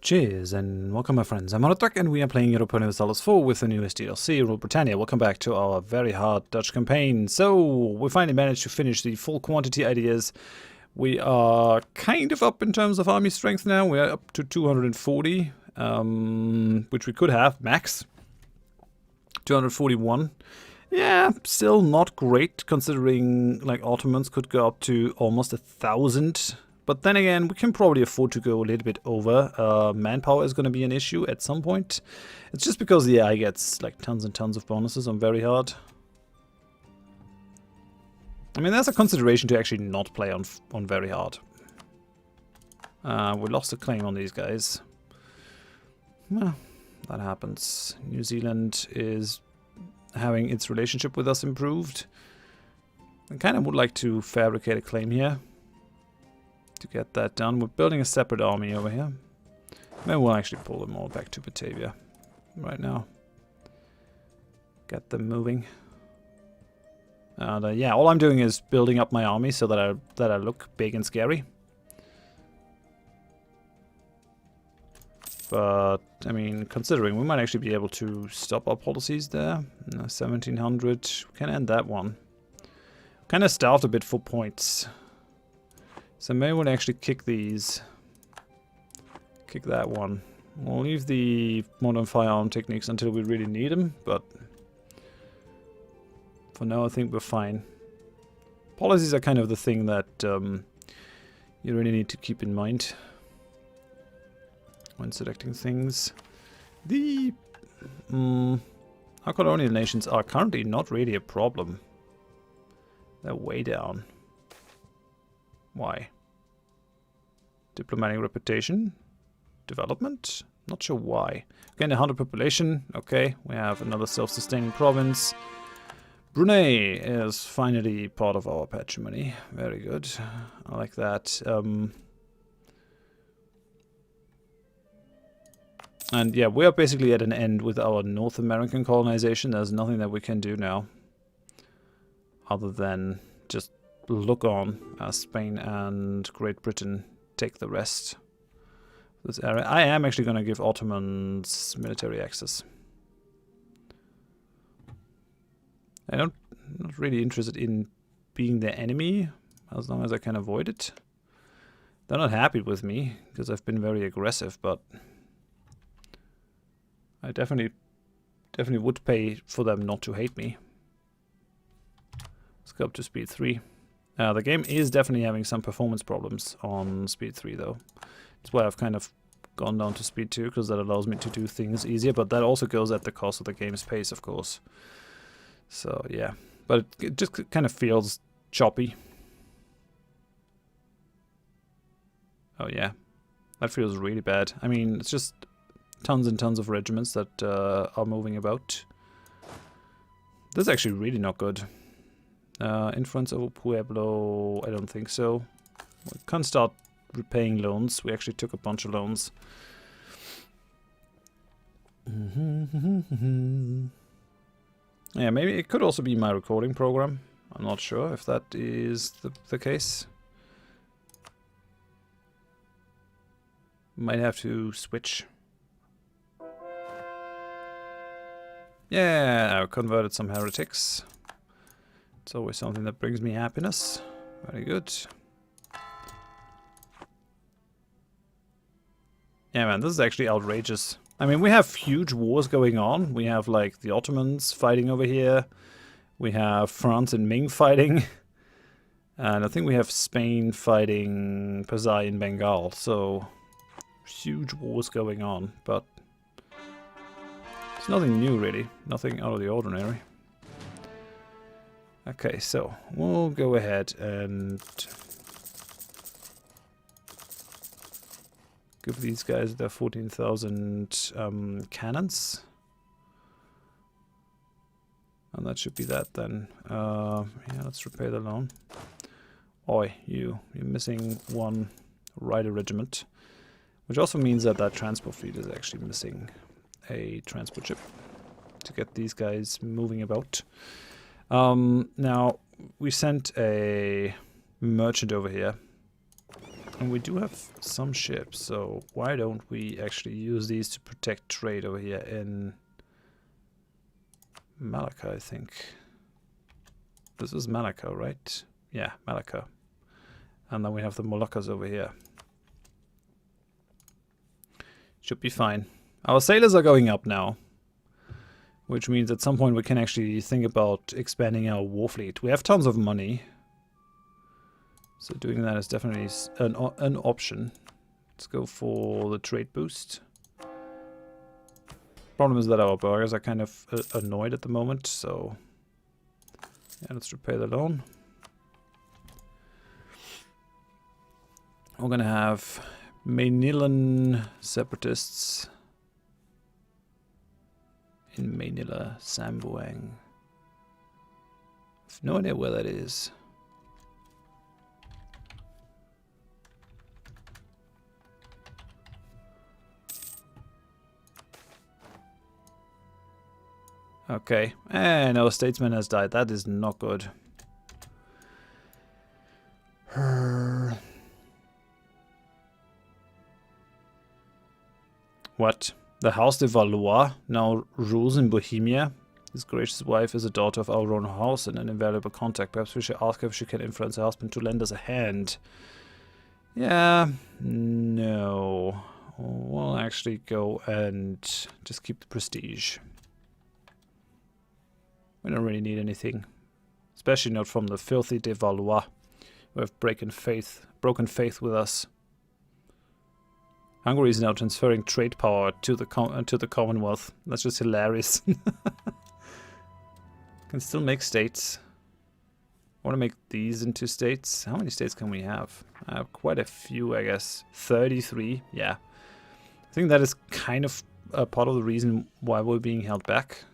Cheers and welcome my friends, I'm Drak and we are playing Europa Universalis IV with the newest DLC, Rule Britannia. Welcome back to our very hard Dutch campaign. So, we finally managed to finish the full quantity ideas. We are kind of up in terms of army strength now, we are up to 240, which we could have, max. 241. Yeah, still not great considering like Ottomans could go up to almost 1,000. But then again, we can probably afford to go a little bit over. Manpower is going to be an issue at some point. It's just because the AI gets like tons and tons of bonuses on very hard. I mean, there's a consideration to actually not play on very hard. We lost a claim on these guys. Well, that happens. New Zealand is having its relationship with us improved. I kind of would like to fabricate a claim here. To get that done. We're building a separate army over here. Maybe we'll actually pull them all back to Batavia right now. Get them moving. And yeah, all I'm doing is building up my army so that I look big and scary. But I mean, considering we might actually be able to stop our policies there. 1700, we can end that one. Kind of starved a bit for points. So maybe we'll actually kick these. Kick that one. We'll leave the modern firearm techniques until we really need them, but for now I think we're fine. Policies are kind of the thing that you really need to keep in mind when selecting things. Our colonial nations are currently not really a problem. They're way down. Why? Diplomatic reputation? Development? Not sure why. Again, 100 population. Okay, we have another self-sustaining province. Brunei is finally part of our patrimony. Very good. I like that. And yeah, we are basically at an end with our North American colonization. There's nothing that we can do now. Other than just look on as Spain and Great Britain take the rest of this area. I am actually going to give Ottomans military access. I'm not really interested in being their enemy as long as I can avoid it. They're not happy with me because I've been very aggressive, but I definitely would pay for them not to hate me. Let's go up to speed 3. The game is definitely having some performance problems on speed 3 though. That's why I've kind of gone down to speed 2, because that allows me to do things easier, but that also goes at the cost of the game's pace, of course. So yeah, but it just kind of feels choppy. Oh yeah, that feels really bad. I mean, it's just tons and tons of regiments that are moving about. This is actually really not good. Influence over Pueblo, I don't think so. We can't start repaying loans. We actually took a bunch of loans. Yeah, maybe it could also be my recording program. I'm not sure if that is the case. Might have to switch. Yeah, I converted some heretics. It's always something that brings me happiness. Very good. Yeah, man, this is actually outrageous. I mean, we have huge wars going on. We have, like, the Ottomans fighting over here. We have France and Ming fighting. And I think we have Spain fighting Pasai in Bengal. So, huge wars going on. But it's nothing new, really. Nothing out of the ordinary. Okay, so we'll go ahead and give these guys their 14,000 cannons. And that should be that then. Yeah, let's repay the loan. Oi, you're missing one rider regiment. Which also means that that transport fleet is actually missing a transport ship to get these guys moving about. Now, we sent a merchant over here And we do have some ships, so why don't we actually use these to protect trade over here in Malacca, I think. This is Malacca, right? Yeah, Malacca. And then we have the Moluccas over here. Should be fine. Our sailors are going up now, which means at some point we can actually think about expanding our war fleet. We have tons of money, so doing that is definitely an option. Let's go for the trade boost. Problem is that our burghers are kind of annoyed at the moment, so yeah, let's repay the loan. We're gonna have Manilan separatists in Manila, Sambuang. I've no idea where that is. Okay, and our statesman has died. That is not good. What? The House de Valois now rules in Bohemia? His gracious wife is a daughter of our own house and an invaluable contact. Perhaps we should ask her if she can influence her husband to lend us a hand. Yeah, no. We'll actually go and just keep the prestige. We don't really need anything. Especially not from the filthy de Valois, who have broken faith with us. Hungary is now transferring trade power to the Commonwealth. That's just hilarious. Can still make states. I want to make these into states. How many states can we have? Quite a few, I guess. 33. Yeah. I think that is kind of a part of the reason why we're being held back.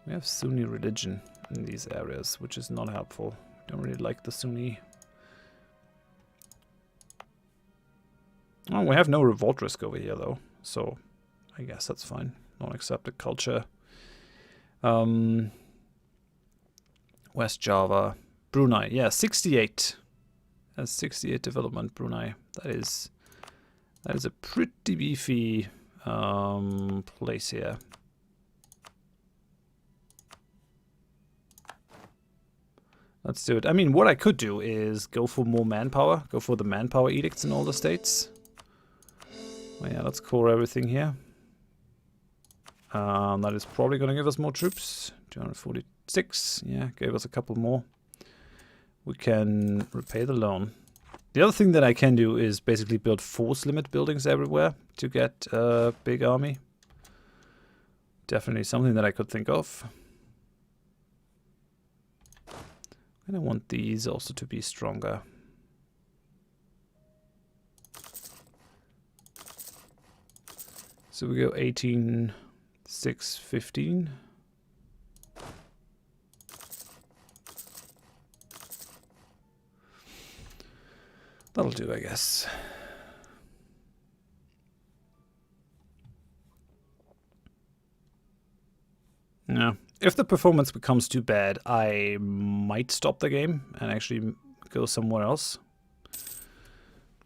We have Sunni religion in these areas, which is not helpful. Don't really like the Sunni. Oh, we have no revolt risk over here, though. So, I guess that's fine. Non-accepted culture. West Java. Brunei. Yeah, 68. That's 68 development, Brunei. That is a pretty beefy place here. Let's do it. I mean, what I could do is go for more manpower. Go for the manpower edicts in all the states. Well, yeah, let's core everything here. That is probably going to give us more troops. 246. Yeah, gave us a couple more. We can repay the loan. The other thing that I can do is basically build force limit buildings everywhere to get a big army. Definitely something that I could think of. And I want these also to be stronger. So we go 18, 6, 15. That'll do, I guess. Yeah. If the performance becomes too bad, I might stop the game and actually go somewhere else.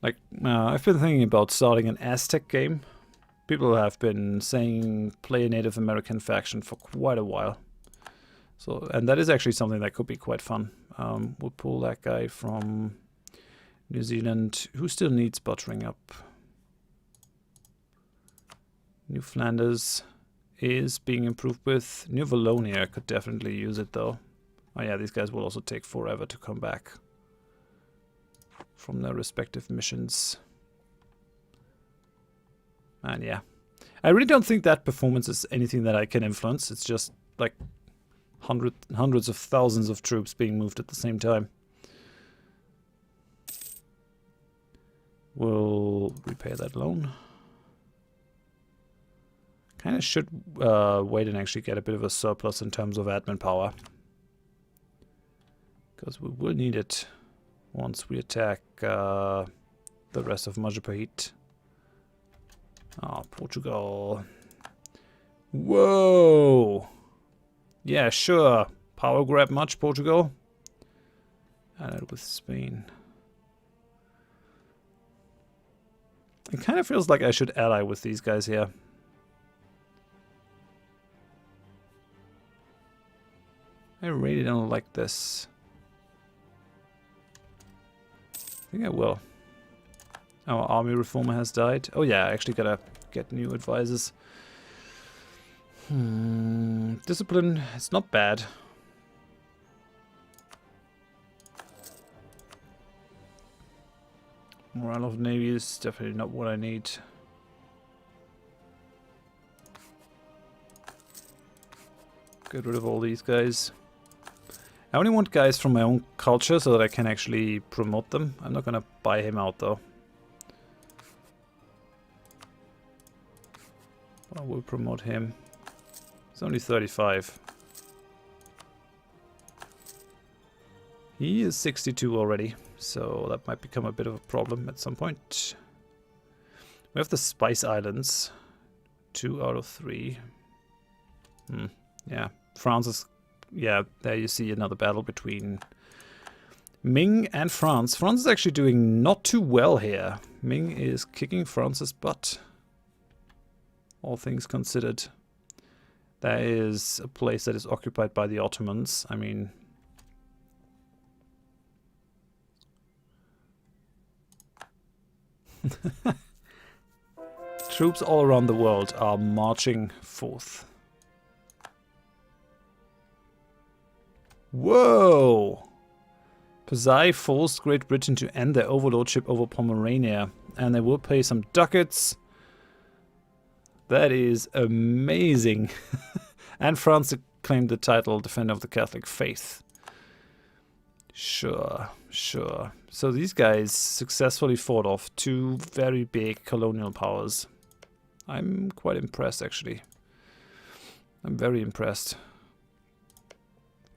Like, I've been thinking about starting an Aztec game. People have been saying play a Native American faction for quite a while. So, and that is actually something that could be quite fun. We'll pull that guy from New Zealand, who still needs buttering up. New Flanders is being improved with. New Wallonia could definitely use it though. Oh yeah, these guys will also take forever to come back from their respective missions. And yeah, I really don't think that performance is anything that I can influence. It's just like hundreds of thousands of troops being moved at the same time. We'll repay that loan. Kind of should wait and actually get a bit of a surplus in terms of admin power. Because we will need it once we attack the rest of Majapahit. Oh, Portugal. Whoa! Yeah, sure. Power grab much, Portugal? And it with Spain. It kind of feels like I should ally with these guys here. I really don't like this. I think I will. Our army reformer has died. Oh yeah, I actually gotta get new advisors. Discipline, it's not bad. Morale of the Navy is definitely not what I need. Get rid of all these guys. I only want guys from my own culture so that I can actually promote them. I'm not gonna buy him out though. I will promote him. He's only 35. He is 62 already, so that might become a bit of a problem at some point. We have the Spice Islands. 2 out of 3. Yeah, France is... Yeah, there you see another battle between Ming and France. France is actually doing not too well here. Ming is kicking France's butt. All things considered. That is a place that is occupied by the Ottomans. I mean... Troops all around the world are marching forth. Whoa! Pasai forced Great Britain to end their overlordship over Pomerania, and they will pay some ducats. That is amazing. And France claimed the title Defender of the Catholic Faith. Sure, sure. So these guys successfully fought off 2 very big colonial powers. I'm quite impressed, actually. I'm very impressed.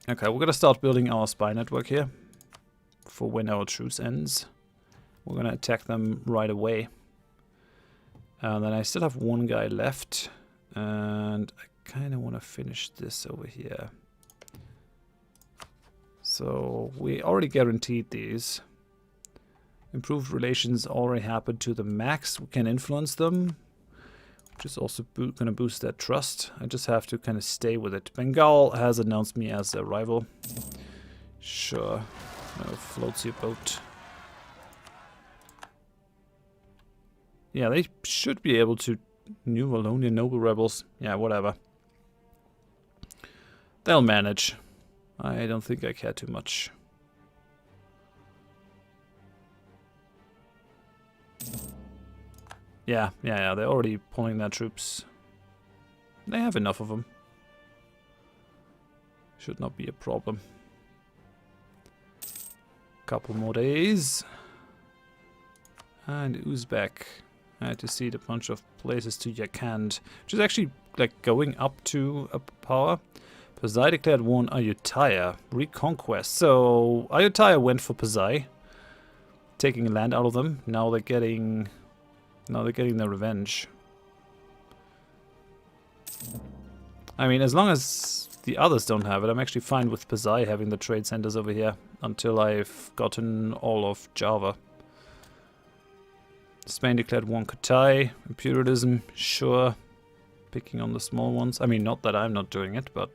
Okay, we're gonna start building our spy network here for when our truce ends. We're gonna attack them right away. And then I still have 1 guy left, and I kind of want to finish this over here. So we already guaranteed these. Improved relations already happened to the max. We can influence them, which is also going to boost their trust. I just have to kind of stay with it. Bengal has announced me as their rival. Sure. Floats your boat. Yeah, they should be able to... New Wallonia Noble Rebels. Yeah, whatever. They'll manage. I don't think I care too much. Yeah, they're already pulling their troops. They have enough of them. Should not be a problem. Couple more days. And Uzbek. I had to cede a bunch of places to Yakand, which is actually like going up to a power. Pasai declared war on Ayutthaya. Reconquest. So Ayutthaya went for Pasai, taking land out of them. Now they're getting their revenge. I mean, as long as the others don't have it, I'm actually fine with Pasai having the trade centers over here until I've gotten all of Java. Spain declared war on Katai. Imperialism, sure. Picking on the small ones. I mean, not that I'm not doing it, but...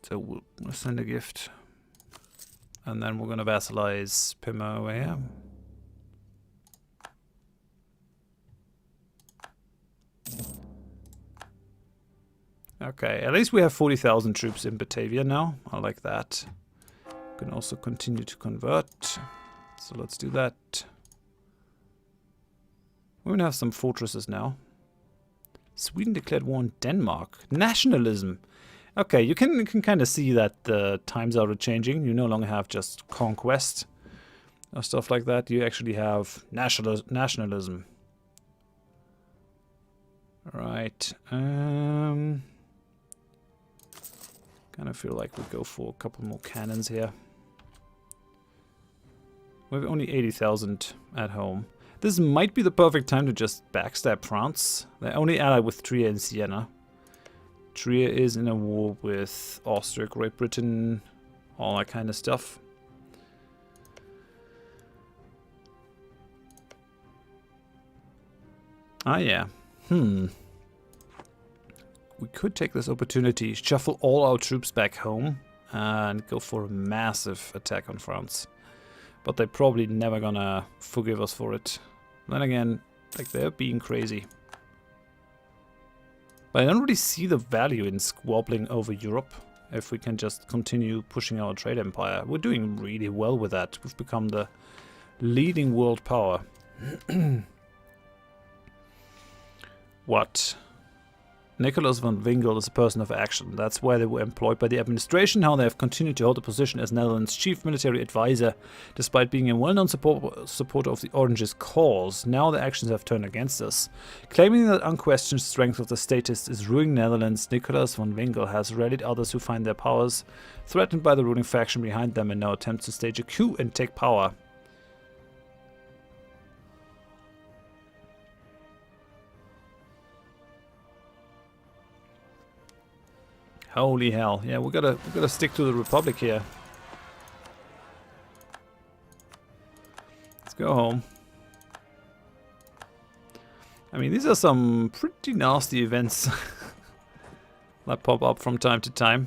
So we'll send a gift. And then we're going to vassalize Pima over here. Okay, at least we have 40,000 troops in Batavia now. I like that. We can also continue to convert. So let's do that. We're going to have some fortresses now. Sweden declared war on Denmark. Nationalism. Okay, you can kind of see that the times are changing. You no longer have just conquest or stuff like that. You actually have nationalism. Right. Kind of feel like we go for a couple more cannons here. We have only 80,000 at home. This might be the perfect time to just backstab France. They're only allied with Trier and Siena. Trier is in a war with Austria, Great Britain, all that kind of stuff. Ah, yeah. We could take this opportunity, shuffle all our troops back home, and go for a massive attack on France. But they're probably never gonna forgive us for it. Then again, like, they're being crazy. But I don't really see the value in squabbling over Europe if we can just continue pushing our trade empire. We're doing really well with that. We've become the leading world power. What? Nicholas von Winkel is a person of action. That's why they were employed by the administration, how they have continued to hold the position as Netherlands' chief military advisor, despite being a well-known supporter of the Orange's cause. Now their actions have turned against us. Claiming that unquestioned strength of the statists is ruining Netherlands, Nicholas von Winkel has rallied others who find their powers threatened by the ruling faction behind them and now attempts to stage a coup and take power. Holy hell. Yeah, we gotta stick to the Republic here. Let's go home. I mean, these are some pretty nasty events that pop up from time to time.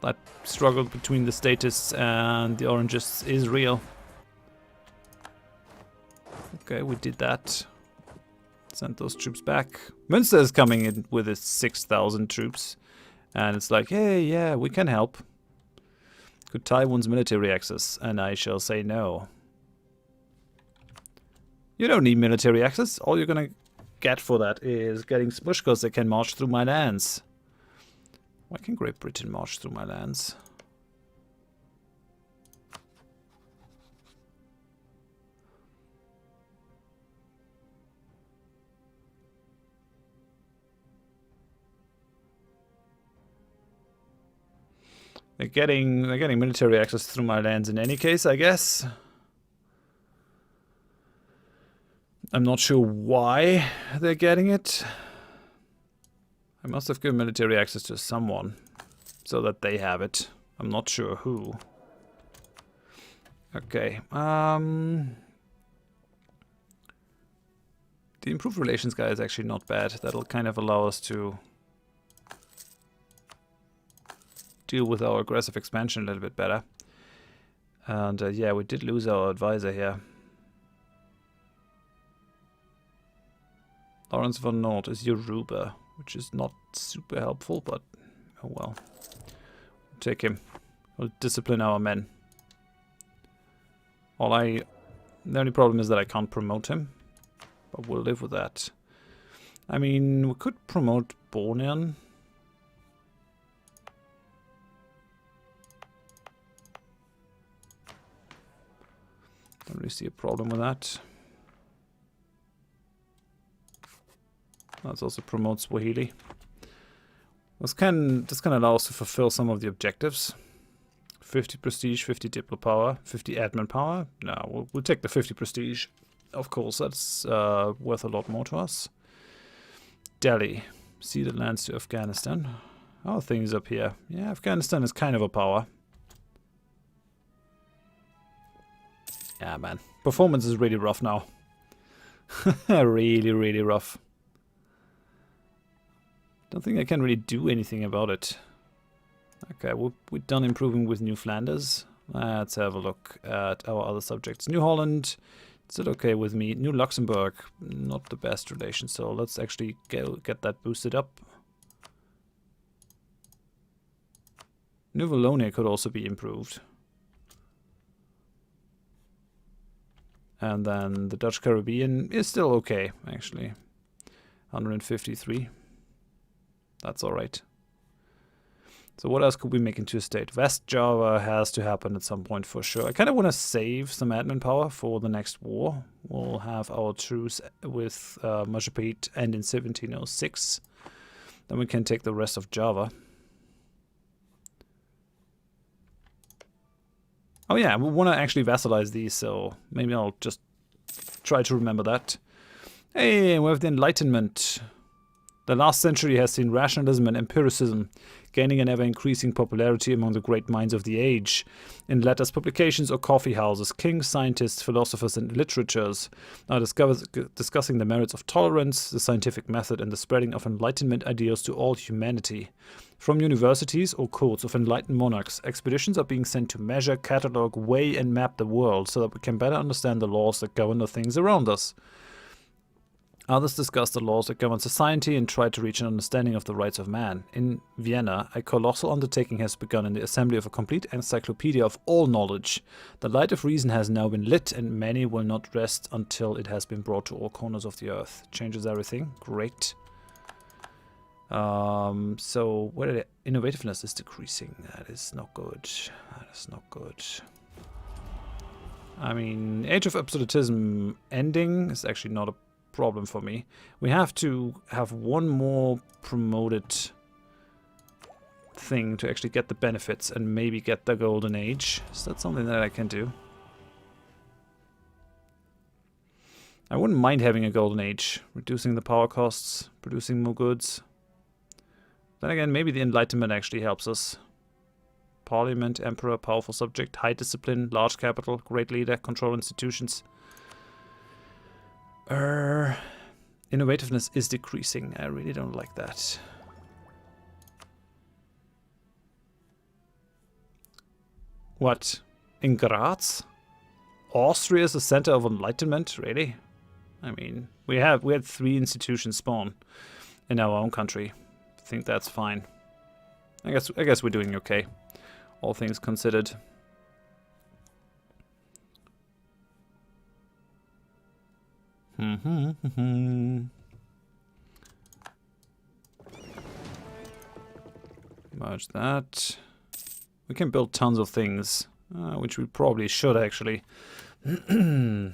That struggle between the statists and the Orangists is real. Okay, we did that. Sent those troops back. Münster is coming in with its 6,000 troops. And it's like, hey, yeah, we can help. Could Taiwan's military access, and I shall say no. You don't need military access. All you're gonna get for that is getting smushkos that can march through my lands. Why can Great Britain march through my lands? They're getting military access through my lands in any case, I guess. I'm not sure why they're getting it. I must have given military access to someone so that they have it. I'm not sure who. Okay. The improved relations guy is actually not bad. That'll kind of allow us to deal with our aggressive expansion a little bit better. And yeah, we did lose our advisor here. Lawrence von Nord is Yoruba, which is not super helpful, but oh well. We'll take him. We'll discipline our men. The only problem is that I can't promote him, but we'll live with that. I mean, we could promote Bornean. Don't really see a problem with that. That also promotes Swahili. This can allow us to fulfill some of the objectives. 50 prestige, 50 diplo power, 50 admin power. No, we'll take the 50 prestige. Of course, that's worth a lot more to us. Delhi. Ceded lands to Afghanistan. Oh, things up here. Yeah, Afghanistan is kind of a power. Yeah, man. Performance is really rough now. Really, really rough. Don't think I can really do anything about it. Okay, we're done improving with New Flanders. Let's have a look at our other subjects. New Holland, still okay with me. New Luxembourg, not the best relation, so let's actually get that boosted up. New Wallonia could also be improved. And then the Dutch Caribbean is still okay, actually. 153. That's alright. So what else could we make into a state? West Java has to happen at some point for sure. I kind of want to save some admin power for the next war. We'll have our truce with Majapahit end in 1706. Then we can take the rest of Java. Oh yeah, we want to actually vassalize these, so maybe I'll just try to remember that. Hey, we have the Enlightenment. The last century has seen rationalism and empiricism gaining an ever-increasing popularity among the great minds of the age. In letters, publications, or coffee houses, kings, scientists, philosophers, and literatures are discussing the merits of tolerance, the scientific method, and the spreading of Enlightenment ideals to all humanity. From universities or courts of enlightened monarchs, expeditions are being sent to measure, catalogue, weigh, and map the world so that we can better understand the laws that govern the things around us. Others discuss the laws that govern society and try to reach an understanding of the rights of man. In Vienna, a colossal undertaking has begun in the assembly of a complete encyclopedia of all knowledge. The light of reason has now been lit, and many will not rest until it has been brought to all corners of the earth. Changes everything. Great. So where the innovativeness is decreasing. That is not good. That is not good. I mean, Age of Absolutism ending is actually not a problem for me. We have to have one more promoted thing to actually get the benefits and maybe get the Golden Age. Is that something that I can do? I wouldn't mind having a Golden Age. Reducing the power costs, producing more goods. Then again, maybe the Enlightenment actually helps us. Parliament, Emperor, powerful subject, high discipline, large capital, great leader, control institutions. Innovativeness is decreasing. I really don't like that. What? In Graz? Austria is the center of enlightenment? Really? I mean, we had 3 institutions spawn in our own country. I think that's fine. I guess we're doing okay, all things considered. Merge that. We can build tons of things, which we probably should actually. I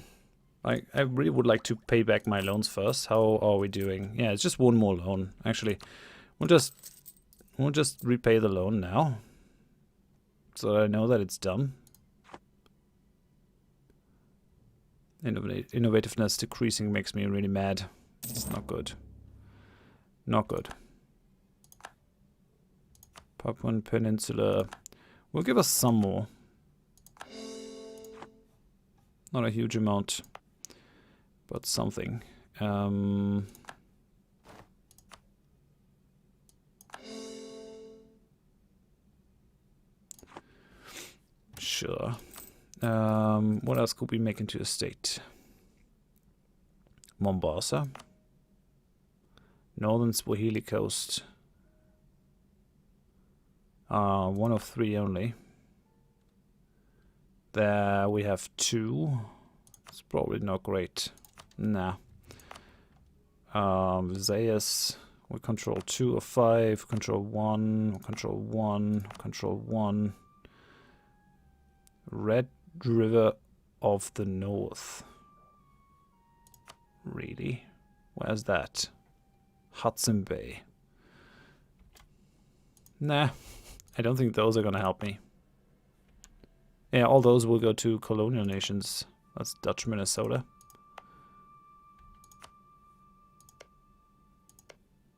really would like to pay back my loans first. How are we doing? Yeah, it's just one more loan. Actually, we'll just repay the loan now, so that I know that it's done. Innovativeness decreasing makes me really mad. It's not good. Not good. Papuan Peninsula will give us some more. Not a huge amount, but something. Sure. What else could we make into a state? Mombasa. Northern Swahili coast. 1 of 3 only. There we have 2. It's probably not great. Nah. Zayas. We control 2 of 5. Control 1. Control 1. Control 1. Red River of the North. Really? Where's that? Hudson Bay. Nah, I don't think those are gonna help me. Yeah, all those will go to colonial nations. That's Dutch Minnesota.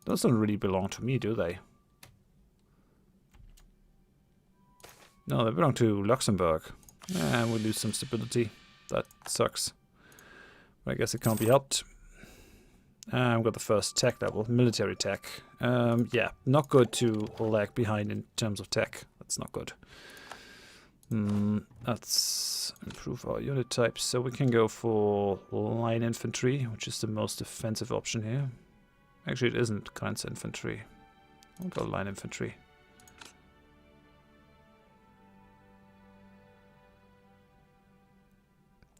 Those don't really belong to me, do they? No, they belong to Luxembourg. And we lose some stability. That sucks. But I guess it can't be helped. I've got the first tech level, military tech. Yeah, not good to lag behind in terms of tech. That's not good. Let's improve our unit types. So we can go for line infantry, which is the most defensive option here. Actually, it isn't Panzer infantry. I'll go line infantry.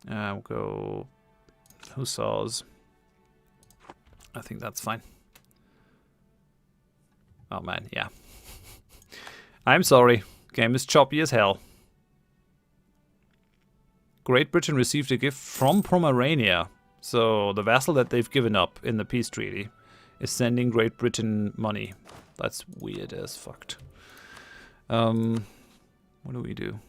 We'll go hussars. I think that's fine. Oh man, yeah. I'm sorry. Game is choppy as hell. Great Britain received a gift from Pomerania. So the vassal that they've given up in the peace treaty is sending Great Britain money. That's weird as fucked. What do we do?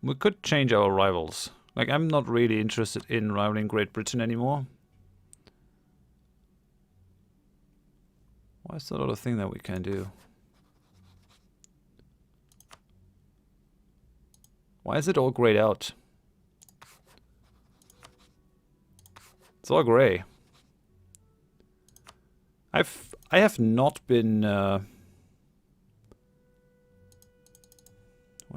We could change our rivals. Like, I'm not really interested in rivaling Great Britain anymore. Why is that not a thing that we can do? Why is it all grayed out? It's all grey. I have not been... Why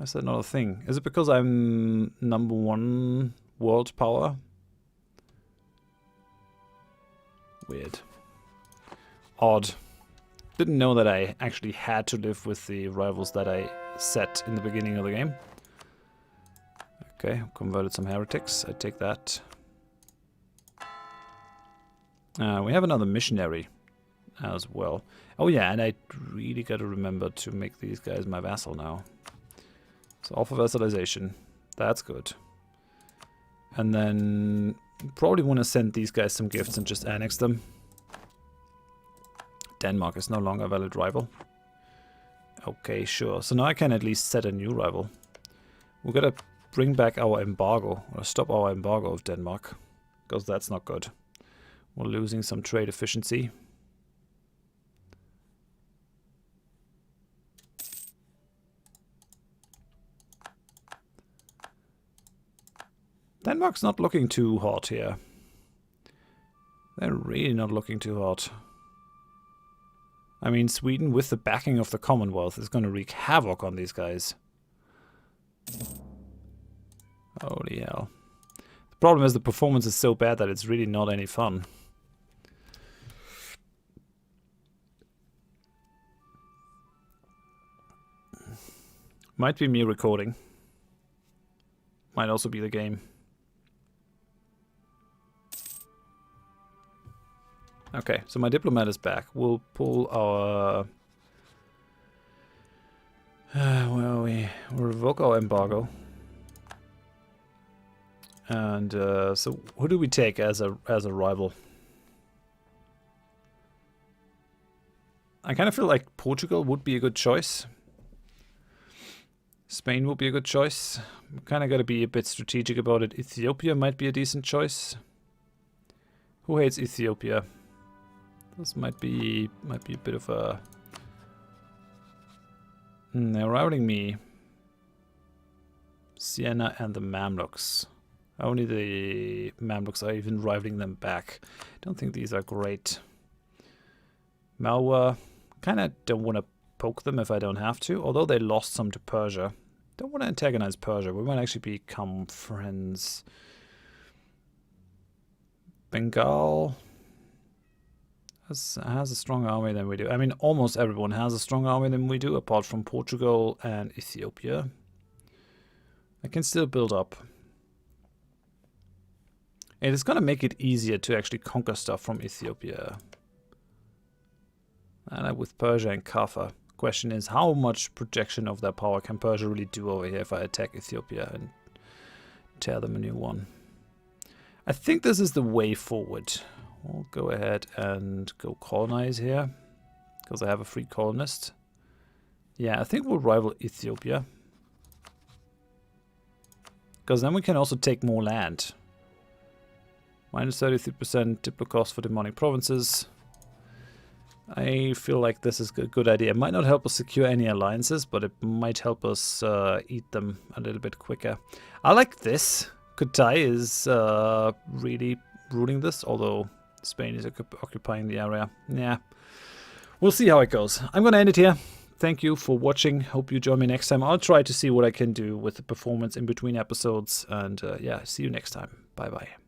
is that not a thing? Is it because I'm #1 world power? Weird. Odd. Didn't know that I actually had to live with the rivals that I set in the beginning of the game. Okay, converted some heretics. I take that. We have another missionary as well. Oh yeah, and I really got to remember to make these guys my vassal now. So offer vassalization. That's good. And then probably want to send these guys some gifts and just annex them. Denmark is no longer a valid rival. Okay, sure. So now I can at least set a new rival. We're gonna bring back our embargo, or stop our embargo of Denmark, because that's not good. We're losing some trade efficiency. Denmark's not looking too hot here. They're really not looking too hot. I mean, Sweden, with the backing of the Commonwealth, is going to wreak havoc on these guys. Holy hell. The problem is the performance is so bad that it's really not any fun. Might be me recording. Might also be the game. Okay, so my diplomat is back. We'll pull our... well, we'll revoke our embargo. And so who do we take as a rival? I kind of feel like Portugal would be a good choice. Spain would be a good choice. Kind of got to be a bit strategic about it. Ethiopia might be a decent choice. Who hates Ethiopia? This might be a bit of a... they're rivaling me. Siena and the Mamluks. Only the Mamluks are even rivaling them back. Don't think these are great. Malwa, kind of don't want to poke them if I don't have to, although they lost some to Persia. Don't want to antagonize Persia. We might actually become friends. Bengal has a stronger army than we do. I mean, almost everyone has a stronger army than we do, apart from Portugal and Ethiopia. I can still build up. It is going to make it easier to actually conquer stuff from Ethiopia. And with Persia and Kaffa. Question is, how much projection of their power can Persia really do over here if I attack Ethiopia and tear them a new one? I think this is the way forward. We'll go ahead and go colonize here, because I have a free colonist. Yeah, I think we'll rival Ethiopia. Because then we can also take more land. Minus 33% diplo cost for demonic provinces. I feel like this is a good idea. It might not help us secure any alliances, but it might help us eat them a little bit quicker. I like this. Kutai is really ruling this, although Spain is occupying the area. Yeah, we'll see how it goes. I'm going to end it here. Thank you for watching. Hope you join me next time. I'll try to see what I can do with the performance in between episodes. And yeah, see you next time. Bye-bye.